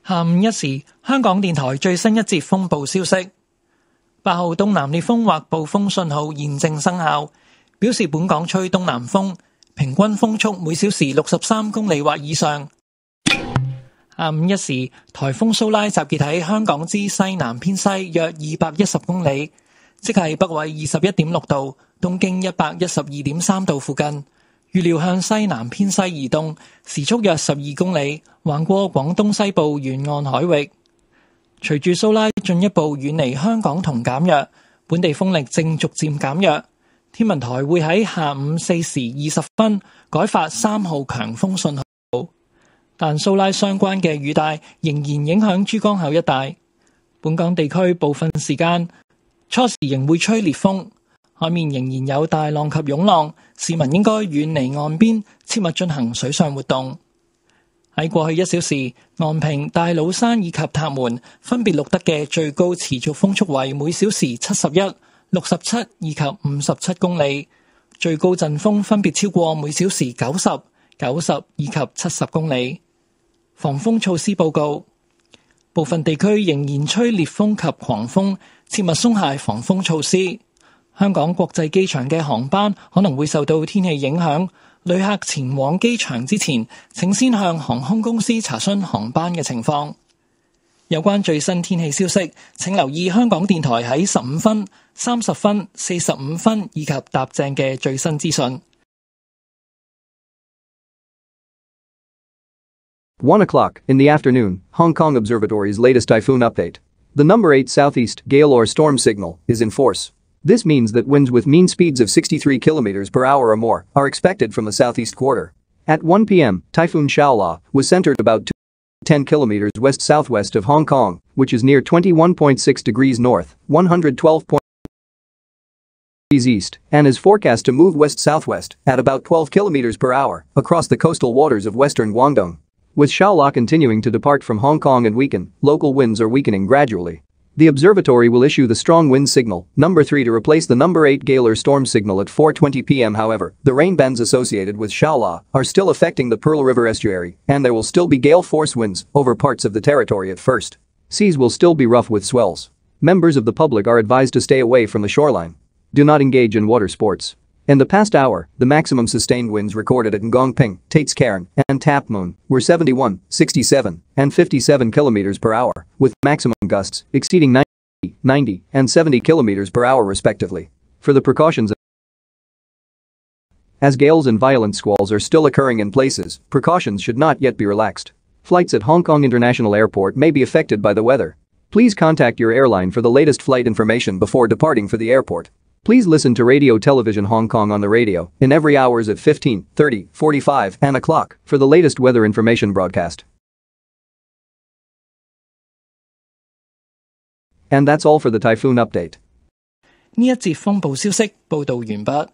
下午1時，香港電台最新一節風暴消息：8號東南烈風或暴風信號現正生效，表示本港吹東南風，平均風速每小時63公里或以上。下午1時，颱風蘇拉集結喺香港之西南偏西約210公里，即係北緯21.6度、東經112.3度附近。預料向西南偏西移動，時速約12公里，橫過廣東西部沿岸海域。隨住蘇拉進一步遠離香港同減弱，本地風力正逐漸減弱。天文台會喺下午4時20分改發3號強風信號，但蘇拉相關嘅雨帶仍然影響珠江口一帶。本港地區部分時間初時仍會吹烈風，海面仍然有大浪及湧浪，市民應該遠離岸邊，切勿進行水上活動。喺過去1小時，昂坪、大老山以及塔門分別錄得嘅最高持續風速為每小時71、67以及57公里，最高陣風分別超過每小時90、90以及70公里。防風措施報告：部分地區仍然吹烈風及狂風，切勿鬆懈防風措施。香港國際機場嘅航班可能會受到天氣影響，旅客前往機場之前，請先向航空公司查詢航班嘅情況。有關最新天氣消息，請留意香港電台喺15分、30分、45分以及踏正嘅最新資訊。1 o'clock in the afternoon, Hong Kong Observatory's latest typhoon update. The number 8 southeast gale or storm signal is in force. This means that winds with mean speeds of 63 km per hour or more are expected from the southeast quarter. At 1 p.m., Typhoon Shaola was centered about 10 km west-southwest of Hong Kong, which is near 21.6 degrees north, 112 degrees east, and is forecast to move west-southwest at about 12 km per hour across the coastal waters of western Guangdong. With Shaola continuing to depart from Hong Kong and weaken, local winds are weakening gradually. The observatory will issue the strong wind signal, number 3, to replace the number 8 gale or storm signal at 4:20 p.m. However, the rain bands associated with Shaola are still affecting the Pearl River estuary, and there will still be gale force winds over parts of the territory at first. Seas will still be rough with swells. Members of the public are advised to stay away from the shoreline. Do not engage in water sports. In the past hour, the maximum sustained winds recorded at Ngongping, Tate's Cairn, and Tap Moon were 71, 67, and 57 km per hour, with maximum gusts exceeding 90, 90, and 70 km per hour respectively. For the precautions, as gales and violent squalls are still occurring in places, precautions should not yet be relaxed. Flights at Hong Kong International Airport may be affected by the weather. Please contact your airline for the latest flight information before departing for the airport. Please listen to Radio Television Hong Kong on the radio in every hours at 15, 30, 45, and o'clock for the latest weather information broadcast. And that's all for the typhoon update. 呢一節風暴消息報導完畢。